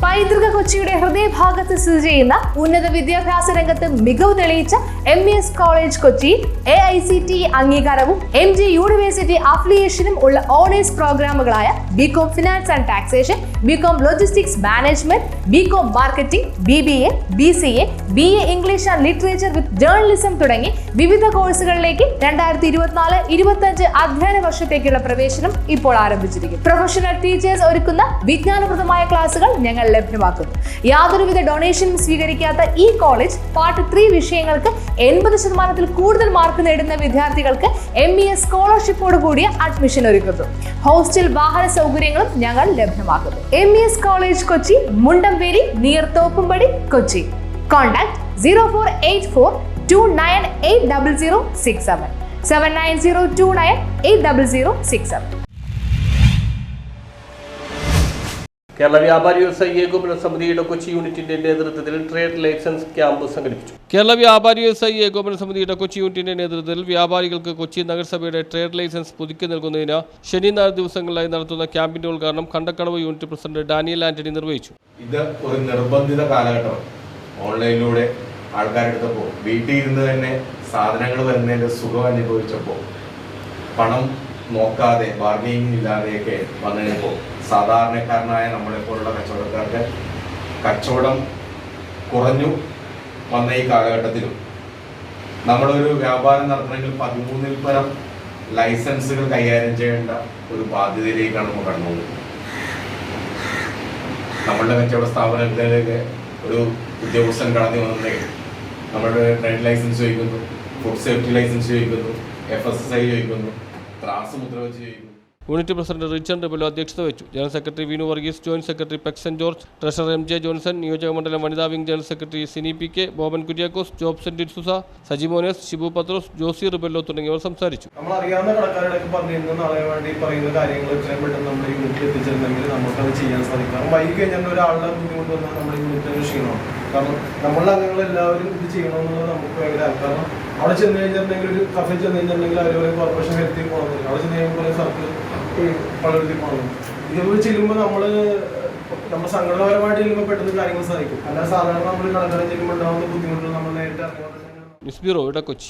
പൈതൃക കൊച്ചിയുടെ ഹൃദയഭാഗത്ത് സ്ഥിതി ചെയ്യുന്ന ഉന്നത വിദ്യാഭ്യാസ രംഗത്ത് മികവ് തെളിയിച്ച MES കോളേജ് കൊച്ചി AICTE അംഗീകാരവും MG യൂണിവേഴ്സിറ്റി അഫിലിയേഷനും ഉള്ള ഓണേഴ്സ് പ്രോഗ്രാമുകളായ BCom finance and taxation, BCom logistics management, BCom marketing, BBA, BCA, BA English and literature with journalism തുടങ്ങി വിവിധ കോഴ്സുകളിലേക്ക് 2024-25 അധ്യയന വർഷത്തേക്കുള്ള പ്രവേശനം ഇപ്പോൾ ആരംഭിച്ചിരിക്കുന്നു. പ്രൊഫഷണൽ ടീച്ചേഴ്സ് ഒരുക്കുന്ന വിജ്ഞാനപ്രദമായ ക്ലാസുകൾ ഞങ്ങൾ ലഭ്യമാക്കുന്നു. യാതൊരുവിധ ഡൊണേഷനും സ്വീകരിക്കാത്ത ഈ കോളേജ് പാർട്ട് 3 വിഷയങ്ങൾക്ക് 80% കൂടുതൽ മാർക്ക് നേടുന്ന വിദ്യാർത്ഥികൾക്ക് MES സ്കോളർഷിപ്പോട് കൂടിയ അഡ്മിഷൻ ഒരുക്കുന്നു. ഹോസ്റ്റൽ വാഹന സൗകര്യങ്ങളും ഞങ്ങൾ ലഭ്യമാക്കുന്നു. MES college Kochi, Mundamveli, near Thoppumpady, Kochi. Contact 0484298067 7902980067. Kerala വ്യാപാരി വ്യവസായി ഏകോപന സമിതിയുടെ കൊച്ചി യൂണിറ്റിന്റെ നേതൃത്വത്തിൽ ട്രേഡ് ലൈസൻസ് ക്യാമ്പ് സംഘടിപ്പിച്ചു. കേരള വ്യാപാരി വ്യവസായി ഏകോപന സമിതിയുടെ കൊച്ചി യൂണിറ്റിന്റെ നേതൃത്വത്തിൽ വ്യാപാരികൾക്ക് കൊച്ചി നഗരസഭയുടെ ട്രേഡ് ലൈസൻസ് പുതുക്കി നൽകുന്നതിന് ശനി ഞായർ ദിവസങ്ങളിലായി നടത്തുന്ന ക്യാമ്പിന്റെ ഉദ്ഘാടനം Kandakkadavu unit president Daniel Antony നിർവഹിച്ചു. ഇത് ഒരു നിർബന്ധിത കാലഘട്ടം. ഓൺലൈനിലൂടെ ആൾക്കാരെടുത്തപ്പോൾ വീട്ടിൽ ഇരുന്ന് തന്നെ സാധനങ്ങൾ വരുന്നതിന്റെ സുഖം അനുഭവിച്ചപ്പോൾ പണം നോക്കാതെ ബാർഗെയിനിങ് ഇല്ലാതെയൊക്കെ വന്നപ്പോൾ സാധാരണക്കാരനായ നമ്മളെപ്പോലുള്ള കച്ചവടക്കാർക്ക് കച്ചവടം കുറഞ്ഞു വന്ന ഈ കാലഘട്ടത്തിലും നമ്മളൊരു വ്യാപാരം നടത്തണമെങ്കിൽ 13-ൽ പരം ലൈസൻസുകൾ കൈകാര്യം ചെയ്യേണ്ട ഒരു ബാധ്യതയിലേക്കാണ് നമ്മൾ കടന്നുപോകുന്നത്. നമ്മളുടെ കച്ചവട സ്ഥാപനങ്ങളിലേക്ക് ഒരു ഉദ്യോഗസ്ഥൻ കടന്നു വന്നിട്ടുണ്ടെങ്കിൽ നമ്മുടെ ട്രേഡ് ലൈസൻസ് ചോദിക്കുന്നു, ഫുഡ് സേഫ്റ്റി ലൈസൻസ് ചോദിക്കുന്നു, FSSI ചോദിക്കുന്നു, ത്രാസ് മുദ്ര വെച്ച് ചോദിക്കുന്നു. യൂണിറ്റ് പ്രസിഡന്റ് റിച്ചർഡ് ഡെബലോ അധ്യക്ഷത വഹിച്ചു. General secretary Vinu Varghese, joint secretary പെക്സൻ ജോർജ്, ട്രഷറർ MJ ജോൺസൺ, നിയോജക മണ്ഡലം വനിതാ wing general secretary Sini PK, Boban Kuriakose, ജോബ്സൺ ഡിൻസുസ, സജി മോനേസ്, ഷിബു പത്രോസ്, ജോസി റിബെല്ലോ തുടങ്ങിയവർ സംസാരിച്ചു. നമ്മൾ അറിയാവുന്ന കടക്കാരോടൊക്കെ പറഞ്ഞിരുന്ന നാളെ വേണ്ടി പറയുന്ന കാര്യങ്ങൾ എത്രയും പെട്ടെന്ന് നമ്മുടെ യൂണിറ്റിൽ എത്തിച്ചിട്ടുണ്ടെങ്കിൽ നമുക്കത് ചെയ്യാൻ സാധിക്കും. വൈകി കഴിഞ്ഞാൽ ഒരാളുടെ ബുദ്ധിമുട്ട് വന്നാൽ നമ്മുടെ യൂണിറ്റിന് ക്ഷീണമാണ്. കാരണം നമ്മളുടെ അംഗങ്ങളെല്ലാവരും ഇത് ചെയ്യണമെന്നുള്ളത് നമുക്ക് ഭയങ്കര കാരണം അവിടെ ചെന്ന് കഴിഞ്ഞിട്ടുണ്ടെങ്കിൽ ഒരു കഫേ ചെന്ന് കഴിഞ്ഞിട്ടുണ്ടെങ്കിൽ അവർ കോർപ്പറേഷൻ ഹെൽത്തിൽ പോകണമെന്നില്ല. അവിടെ ചെന്ന് കഴിയുമ്പോൾ സർക്കിൾ പള്ളിയിൽ പോകണം. ഇതുപോലെ ചെല്ലുമ്പോൾ നമ്മൾ സംഘടനാപരമായിട്ട് ചെല്ലുമ്പോൾ പെട്ടെന്ന് കാര്യങ്ങൾ സാധിക്കും. അല്ലാതെ സാധാരണ നമ്മൾ കടക്കാരെ ചെല്ലുമ്പോൾ ഉണ്ടാകുന്ന ബുദ്ധിമുട്ടുകൾ നമ്മൾ നേരിട്ട് അറിയാതെ. News bureau, Kochi.